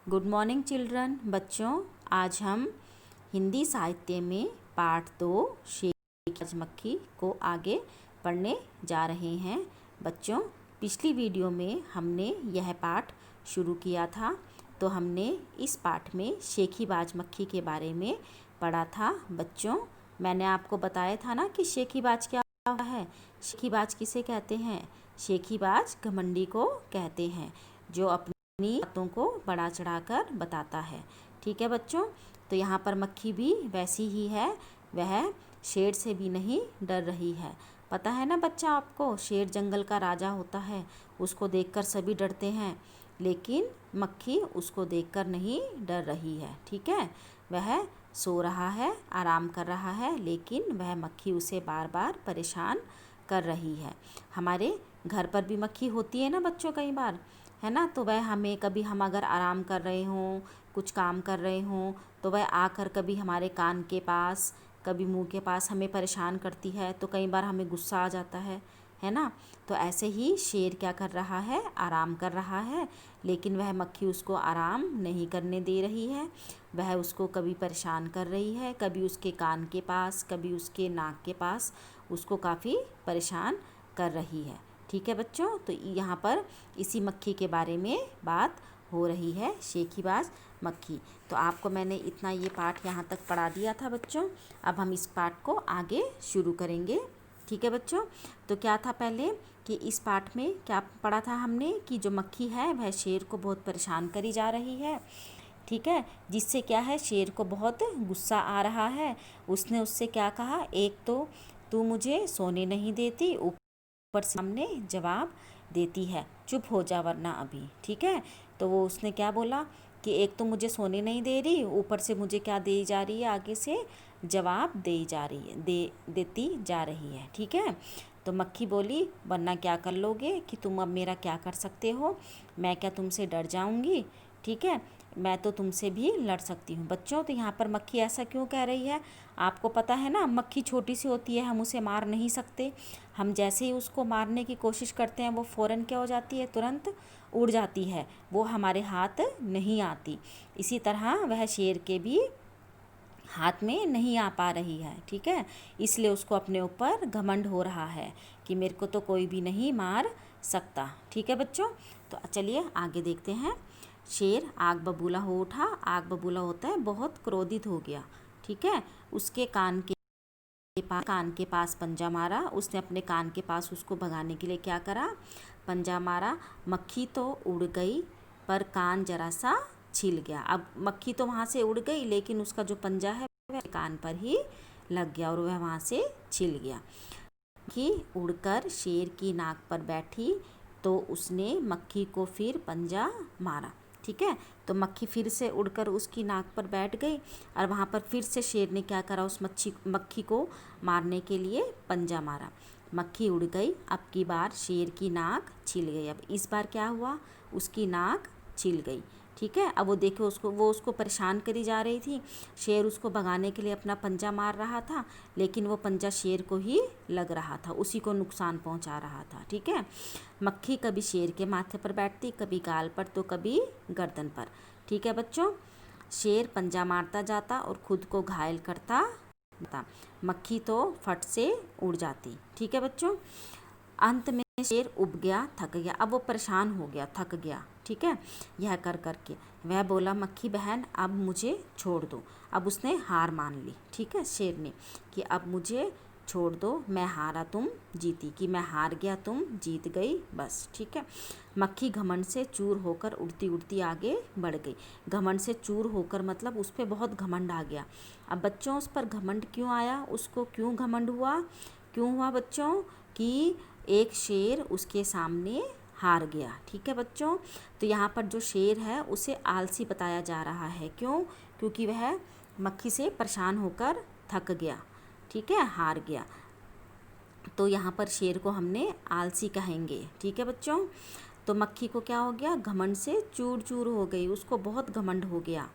Good morning children. बच्चों, आज हम हिंदी साहित्य में पाठ 2 शेर की राजमक्खी को आगे पढ़ने जा रहे हैं। बच्चों, पिछली वीडियो में हमने यह पाठ शुरू किया था, तो हमने इस पाठ में शेखीबाज मक्खी के बारे में पढ़ा था। बच्चों, मैंने आपको बताया था ना कि शेखीबाज क्या है। शेखीबाज किसे कहते हैं? शेखीबाज घमंडी को कहते हैं, जो अपनी बातों को बढ़ा चढ़ाकर बताता है। ठीक है बच्चों, तो यहाँ पर मक्खी भी वैसी ही है, वह शेर से भी नहीं डर रही है। पता है ना बच्चा आपको, शेर जंगल का राजा होता है, उसको देखकर सभी डरते हैं, लेकिन मक्खी उसको देखकर नहीं डर रही है। ठीक है, वह सो रहा है, आराम कर रहा है, लेकिन वह मक्खी उसे बार बार परेशान कर रही है। हमारे घर पर भी मक्खी होती है ना बच्चों, कई बार, है ना। तो वह हमें कभी, हम अगर आराम कर रहे हों, कुछ काम कर रहे हों, तो वह आकर कभी हमारे कान के पास, कभी मुंह के पास हमें परेशान करती है, तो कई बार हमें गुस्सा आ जाता है ना। तो ऐसे ही शेर क्या कर रहा है, आराम कर रहा है, लेकिन वह मक्खी उसको आराम नहीं करने दे रही है। वह उसको कभी परेशान कर रही है, कभी उसके कान के पास, कभी उसके नाक के पास उसको काफ़ी परेशान कर रही है। ठीक है बच्चों, तो यहाँ पर इसी मक्खी के बारे में बात हो रही है, शेखीबाज मक्खी। तो आपको मैंने इतना ये पाठ यहाँ तक पढ़ा दिया था बच्चों। अब हम इस पाठ को आगे शुरू करेंगे। ठीक है बच्चों, तो क्या था पहले कि इस पाठ में क्या पढ़ा था हमने कि जो मक्खी है वह शेर को बहुत परेशान करी जा रही है। ठीक है, जिससे क्या है, शेर को बहुत गुस्सा आ रहा है। उसने उससे क्या कहा, एक तो तू मुझे सोने नहीं देती, ऊपर सामने जवाब देती है, चुप हो जा वरना अभी। ठीक है, तो वो उसने क्या बोला कि एक तो मुझे सोने नहीं दे रही, ऊपर से मुझे क्या दे जा रही है, आगे से जवाब दे जा रही है, देती जा रही है। ठीक है, तो मक्खी बोली, वरना क्या कर लोगे कि तुम अब मेरा क्या कर सकते हो, मैं क्या तुमसे डर जाऊंगी? ठीक है, मैं तो तुमसे भी लड़ सकती हूँ। बच्चों, तो यहाँ पर मक्खी ऐसा क्यों कह रही है? आपको पता है ना, मक्खी छोटी सी होती है, हम उसे मार नहीं सकते। हम जैसे ही उसको मारने की कोशिश करते हैं, वो फ़ौरन क्या हो जाती है, तुरंत उड़ जाती है, वो हमारे हाथ नहीं आती। इसी तरह वह शेर के भी हाथ में नहीं आ पा रही है। ठीक है, इसलिए उसको अपने ऊपर घमंड हो रहा है कि मेरे को तो कोई भी नहीं मार सकता। ठीक है बच्चों, तो चलिए आगे देखते हैं। शेर आग बबूला हो उठा। आग बबूला होता है बहुत क्रोधित हो गया। ठीक है, उसके कान के पास पंजा मारा। उसने अपने कान के पास उसको भगाने के लिए क्या करा, पंजा मारा। मक्खी तो उड़ गई, पर कान जरा सा छिल गया। अब मक्खी तो वहाँ से उड़ गई, लेकिन उसका जो पंजा है वह कान पर ही लग गया और वह वहाँ से छिल गया। मक्खी उड़कर शेर की नाक पर बैठी, तो उसने मक्खी को फिर पंजा मारा। ठीक है, तो मक्खी फिर से उड़कर उसकी नाक पर बैठ गई और वहाँ पर फिर से शेर ने क्या करा, उस मक्खी को मारने के लिए पंजा मारा। मक्खी उड़ गई, अब की बार शेर की नाक छिल गई। अब इस बार क्या हुआ, उसकी नाक छिल गई। ठीक है, अब वो देखो, वो उसको परेशान करी जा रही थी। शेर उसको भगाने के लिए अपना पंजा मार रहा था, लेकिन वो पंजा शेर को ही लग रहा था, उसी को नुकसान पहुंचा रहा था। ठीक है, मक्खी कभी शेर के माथे पर बैठती, कभी गाल पर, तो कभी गर्दन पर। ठीक है बच्चों, शेर पंजा मारता जाता और खुद को घायल करता था। मक्खी तो फट से उड़ जाती। ठीक है बच्चों, अंत में शेर उब गया, थक गया। अब वो परेशान हो गया, थक गया। ठीक है, यह कर करके वह बोला, मक्खी बहन अब मुझे छोड़ दो। अब उसने हार मान ली। ठीक है, शेर ने कि अब मुझे छोड़ दो, मैं हारा तुम जीती, कि मैं हार गया तुम जीत गई, बस। ठीक है, मक्खी घमंड से चूर होकर उड़ती उड़ती आगे बढ़ गई। घमंड से चूर होकर मतलब उस पर बहुत घमंड आ गया। अब बच्चों, उस पर घमंड क्यों आया, उसको क्यों घमंड हुआ, क्यों हुआ बच्चों, कि एक शेर उसके सामने हार गया। ठीक है बच्चों, तो यहाँ पर जो शेर है उसे आलसी बताया जा रहा है। क्यों? क्योंकि वह मक्खी से परेशान होकर थक गया। ठीक है, हार गया, तो यहाँ पर शेर को हमने आलसी कहेंगे। ठीक है बच्चों, तो मक्खी को क्या हो गया, घमंड से चूर चूर हो गई, उसको बहुत घमंड हो गया।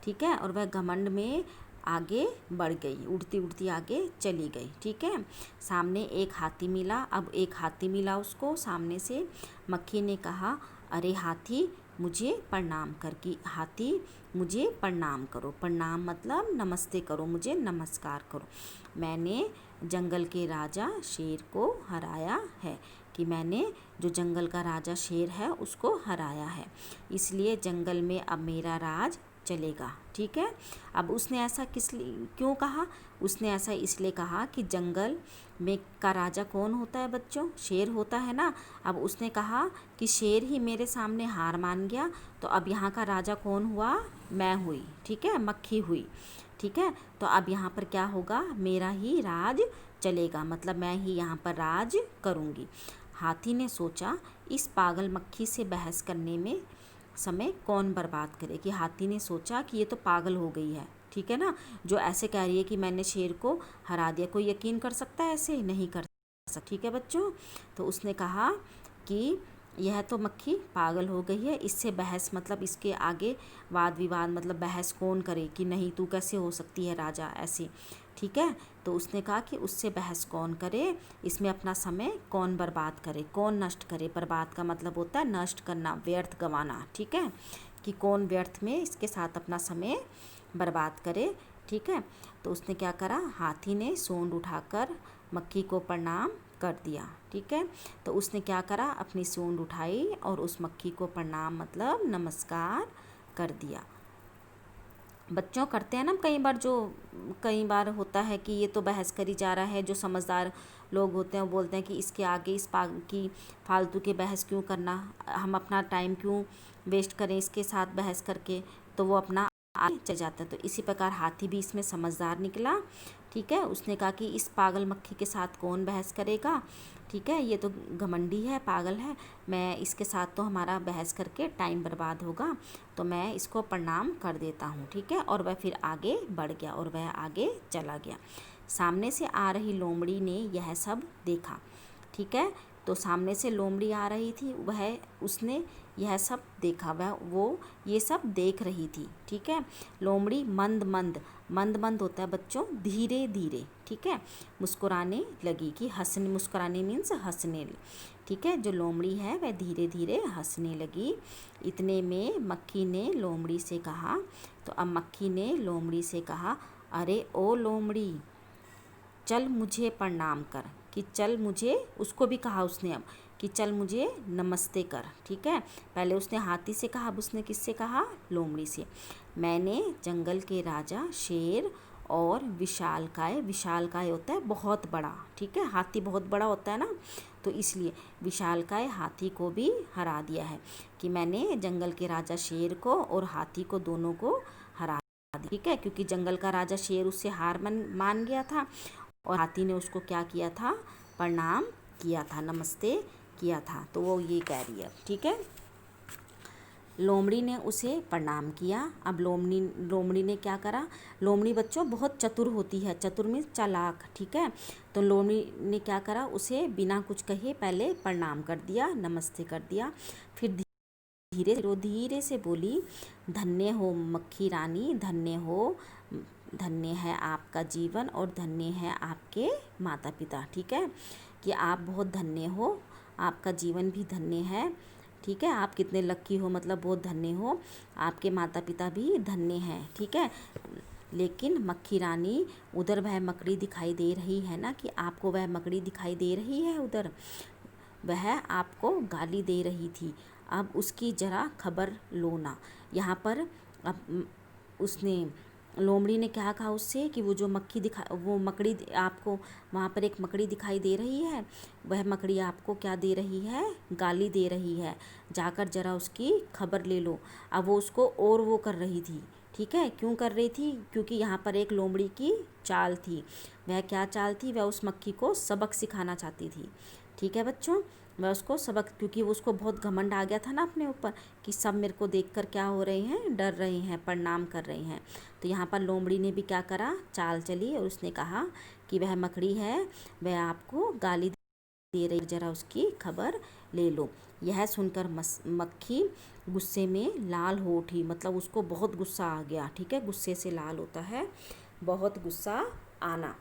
ठीक है, और वह घमंड में आगे बढ़ गई, उड़ती उड़ती आगे चली गई। ठीक है, सामने एक हाथी मिला। अब एक हाथी मिला उसको सामने से। मक्खी ने कहा, अरे हाथी, मुझे प्रणाम कर, कि हाथी मुझे प्रणाम करो। प्रणाम मतलब नमस्ते करो, मुझे नमस्कार करो। मैंने जंगल के राजा शेर को हराया है, कि मैंने जो जंगल का राजा शेर है उसको हराया है, इसलिए जंगल में अब मेरा राज चलेगा। ठीक है। अब उसने ऐसा क्यों कहा? उसने ऐसा इसलिए कहा कि जंगल में का राजा कौन होता है बच्चों? शेर होता है ना। अब उसने कहा कि शेर ही मेरे सामने हार मान गया, तो अब यहाँ का राजा कौन हुआ? मैं हुई। ठीक है, मक्खी हुई। ठीक है, तो अब यहाँ पर क्या होगा? मेरा ही राज चलेगा, मतलब मैं ही यहाँ पर राज करूँगी। हाथी ने सोचा, इस पागल मक्खी से बहस करने में समय कौन बर्बाद करे, कि हाथी ने सोचा कि ये तो पागल हो गई है। ठीक है ना, जो ऐसे कह रही है कि मैंने शेर को हरा दिया। कोई यकीन कर सकता है? ऐसे नहीं कर सकता। ठीक है बच्चों, तो उसने कहा कि यह तो मक्खी पागल हो गई है, इससे बहस मतलब इसके आगे वाद विवाद मतलब बहस कौन करे, कि नहीं तू कैसे हो सकती है राजा ऐसे। ठीक है, तो उसने कहा कि उससे बहस कौन करे, इसमें अपना समय कौन बर्बाद करे, कौन नष्ट करे। बर्बाद का मतलब होता है नष्ट करना, व्यर्थ गंवाना। ठीक है, कि कौन व्यर्थ में इसके साथ अपना समय बर्बाद करे। ठीक है, तो उसने क्या करा? हाथी ने सूंड उठाकर मक्खी को प्रणाम कर दिया। ठीक है, तो उसने क्या करा? अपनी सूंड उठाई और उस मक्खी को प्रणाम मतलब नमस्कार कर दिया। बच्चों करते हैं ना कई बार होता है कि ये तो बहस करी जा रहा है। जो समझदार लोग होते हैं वो बोलते हैं कि इसके आगे इस की फालतू के बहस क्यों करना, हम अपना टाइम क्यों वेस्ट करें इसके साथ बहस करके, तो वो अपना आगे चल जाता है। तो इसी प्रकार हाथी भी इसमें समझदार निकला। ठीक है, उसने कहा कि इस पागल मक्खी के साथ कौन बहस करेगा। ठीक है, ये तो घमंडी है, पागल है, मैं इसके साथ तो हमारा बहस करके टाइम बर्बाद होगा, तो मैं इसको प्रणाम कर देता हूँ। ठीक है, और वह फिर आगे बढ़ गया और वह आगे चला गया। सामने से आ रही लोमड़ी ने यह सब देखा। ठीक है, तो सामने से लोमड़ी आ रही थी, उसने यह सब देखा, वो ये सब देख रही थी। ठीक है, लोमड़ी मंद मंद होता है बच्चों धीरे धीरे। ठीक है, मुस्कुराने लगी, कि हंसने, मुस्कुराने मीन्स हंसने। ठीक है, जो लोमड़ी है वह धीरे धीरे हंसने लगी। इतने में मक्खी ने लोमड़ी से कहा, तो अब मक्खी ने लोमड़ी से कहा, अरे ओ लोमड़ी, चल मुझे प्रणाम कर, कि चल मुझे, उसको भी कहा उसने अब कि चल मुझे नमस्ते कर। ठीक है, पहले उसने हाथी से कहा, अब उसने किससे कहा? लोमड़ी से। मैंने जंगल के राजा शेर और विशालकाय होता है बहुत बड़ा। ठीक है, हाथी बहुत बड़ा होता है ना, तो इसलिए विशालकाय हाथी को भी हरा दिया है, कि मैंने जंगल के राजा शेर को और हाथी को दोनों को हरा दिया। ठीक है, क्योंकि जंगल का राजा शेर उससे हार मान गया था और हाथी ने उसको क्या किया था? प्रणाम किया था, नमस्ते किया था, तो वो ये कह रही है। ठीक है, लोमड़ी ने उसे प्रणाम किया। अब लोमड़ी ने क्या करा? लोमड़ी बच्चों बहुत चतुर होती है, चतुर मीन्स चालाक। ठीक है, तो लोमड़ी ने क्या करा? उसे बिना कुछ कहे पहले प्रणाम कर दिया, नमस्ते कर दिया। फिर धीरे से बोली, धन्य हो मक्खी रानी, धन्य हो, धन्य है आपका जीवन और धन्य है आपके माता पिता। ठीक है, कि आप बहुत धन्य हो, आपका जीवन भी धन्य है। ठीक है, आप कितने लक्की हो, मतलब बहुत धन्य हो, आपके माता पिता भी धन्य हैं। ठीक है, लेकिन मक्खी रानी, उधर वह मकड़ी दिखाई दे रही है ना, कि आपको वह मकड़ी दिखाई दे रही है उधर, वह आपको गाली दे रही थी, अब उसकी ज़रा खबर लो ना। यहाँ पर अब उसने, लोमड़ी ने क्या कहा उससे, कि वो मकड़ी आपको, वहाँ पर एक मकड़ी दिखाई दे रही है, वह मकड़ी आपको क्या दे रही है? गाली दे रही है, जाकर ज़रा उसकी खबर ले लो। अब वो उसको और वो कर रही थी। ठीक है, क्यों कर रही थी? क्योंकि यहाँ पर एक लोमड़ी की चाल थी। वह क्या चाल थी? वह उस मक्खी को सबक सिखाना चाहती थी। ठीक है बच्चों, वह उसको सबक, क्योंकि वो उसको बहुत घमंड आ गया था ना अपने ऊपर, कि सब मेरे को देखकर क्या हो रहे हैं? डर रहे हैं, प्रणाम कर रहे हैं। तो यहाँ पर लोमड़ी ने भी क्या करा? चाल चली और उसने कहा कि वह मकड़ी है, वह आपको गाली दे रही, ज़रा उसकी खबर ले लो। यह सुनकर मक्खी गुस्से में लाल हो उठी, मतलब उसको बहुत गुस्सा आ गया। ठीक है, गुस्से से लाल होता है बहुत गुस्सा आना।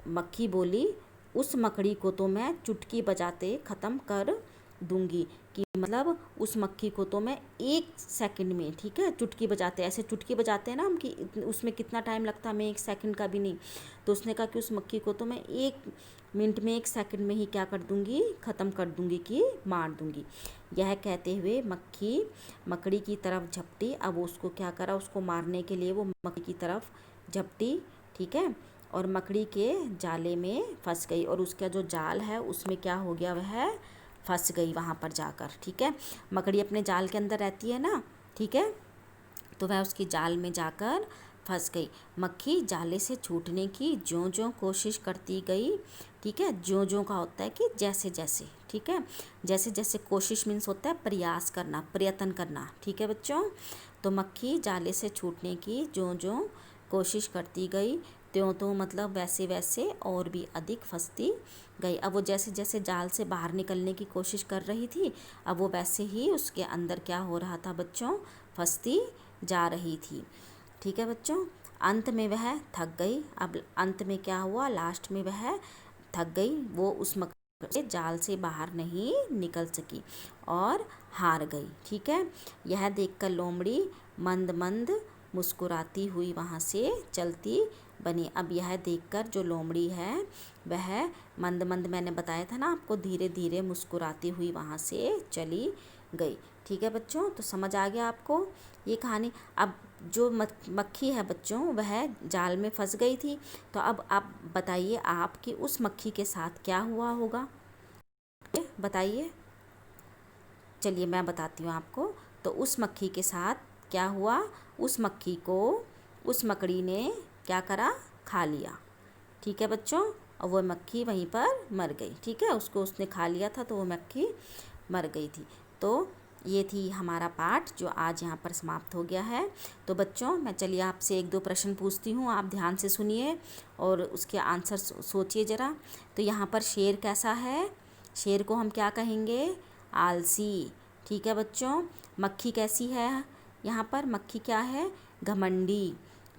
मक्खी बोली, उस मकड़ी को तो मैं चुटकी बजाते ख़त्म कर दूंगी, कि मतलब उस मक्खी को तो मैं 1 सेकंड में, ठीक है, चुटकी बजाते, ऐसे चुटकी बजाते हैं ना हम कि उसमें कितना टाइम लगता है, मैं 1 सेकंड का भी नहीं। तो उसने कहा कि उस मक्खी को तो मैं 1 मिनट में 1 सेकंड में ही क्या कर दूंगी, ख़त्म कर दूंगी, कि मार दूंगी। यह कहते हुए मक्खी मकड़ी की तरफ झपटी। अब उसको क्या करा, उसको मारने के लिए वो मकड़ी की तरफ झपटी, ठीक है, और मकड़ी के जाले में फंस गई, और उसका जो जाल है उसमें क्या हो गया, वह फंस गई वहाँ पर जाकर, ठीक है। मकड़ी अपने जाल के अंदर रहती है ना, ठीक है, तो वह उसकी जाल में जाकर फंस गई। मक्खी जाले से छूटने की ज्यों ज्यों कोशिश करती गई, ठीक है, ज्यों ज्यों का होता है कि जैसे जैसे, ठीक है, जैसे जैसे, कोशिश मीन्स होता है प्रयास करना, प्रयत्न करना, ठीक है बच्चों। तो मक्खी जाले से छूटने की ज्यों ज्यों कोशिश करती गई, त्यों त्यों मतलब वैसे वैसे और भी अधिक फंसती गई। अब वो जैसे जैसे जाल से बाहर निकलने की कोशिश कर रही थी, अब वो वैसे ही उसके अंदर क्या हो रहा था बच्चों, फंसती जा रही थी, ठीक है बच्चों। अंत में वह थक गई। अब अंत में क्या हुआ, लास्ट में वह थक गई, वो उस मकड़ी के जाल से बाहर नहीं निकल सकी और हार गई, ठीक है। यह देखकर लोमड़ी मंद मंद मुस्कुराती हुई वहाँ से चलती बनी। अब यह देखकर जो लोमड़ी है वह मंद मंद, मैंने बताया था ना आपको, धीरे धीरे मुस्कुराती हुई वहाँ से चली गई, ठीक है बच्चों। तो समझ आ गया आपको ये कहानी। अब जो मक्खी है बच्चों, वह जाल में फंस गई थी, तो अब आप बताइए आप कि उस मक्खी के साथ क्या हुआ होगा, बताइए। चलिए मैं बताती हूँ आपको। तो उस मक्खी के साथ क्या हुआ, उस मक्खी को उस मकड़ी ने क्या करा, खा लिया, ठीक है बच्चों, और वो मक्खी वहीं पर मर गई, ठीक है, उसको उसने खा लिया था तो वो मक्खी मर गई थी। तो ये थी हमारा पाठ जो आज यहाँ पर समाप्त हो गया है। तो बच्चों मैं चलिए आपसे 1-2 प्रश्न पूछती हूँ, आप ध्यान से सुनिए और उसके आंसर सोचिए ज़रा। तो यहाँ पर शेर कैसा है, शेर को हम क्या कहेंगे, आलसी, ठीक है बच्चों। मक्खी कैसी है, यहाँ पर मक्खी क्या है, घमंडी,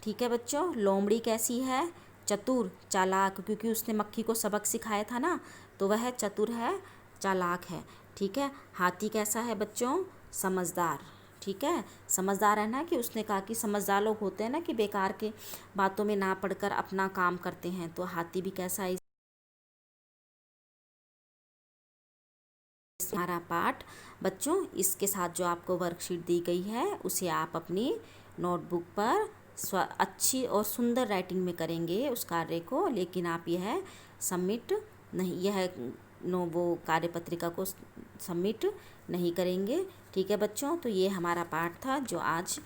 ठीक है बच्चों। लोमड़ी कैसी है, चतुर, चालाक, क्योंकि उसने मक्खी को सबक सिखाया था ना, तो वह चतुर है, चालाक है, ठीक है। हाथी कैसा है बच्चों, समझदार, ठीक है, समझदार है ना, कि उसने कहा कि समझदार लोग होते हैं ना कि बेकार के बातों में ना पड़कर अपना काम करते हैं, तो हाथी भी कैसा है। हमारा पाठ बच्चों, इसके साथ जो आपको वर्कशीट दी गई है उसे आप अपनी नोटबुक पर अच्छी और सुंदर राइटिंग में करेंगे उस कार्य को, लेकिन आप यह सबमिट नहीं, यह वो कार्यपत्रिका को सबमिट नहीं करेंगे, ठीक है बच्चों। तो ये हमारा पाठ था जो आज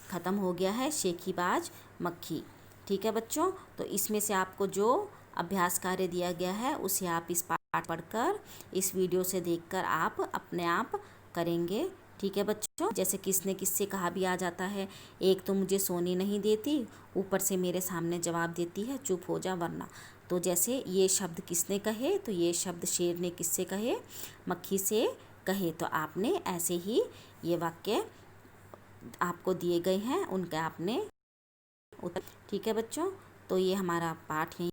ख़त्म हो गया है, शेखीबाज मक्खी, ठीक है बच्चों। तो इसमें से आपको जो अभ्यास कार्य दिया गया है उसे आप इस पाठ पढ़कर, इस वीडियो से देखकर आप अपने आप करेंगे, ठीक है बच्चों। जैसे किसने किससे कहा भी आ जाता है, एक तो मुझे सोने नहीं देती, ऊपर से मेरे सामने जवाब देती है चुप हो जा वरना। तो जैसे ये शब्द किसने कहे, तो ये शब्द शेर ने किससे कहे, मक्खी से कहे। तो आपने ऐसे ही ये वाक्य आपको दिए गए हैं, उनका आपने उत्तर, ठीक है बच्चों। तो ये हमारा पाठ यहीं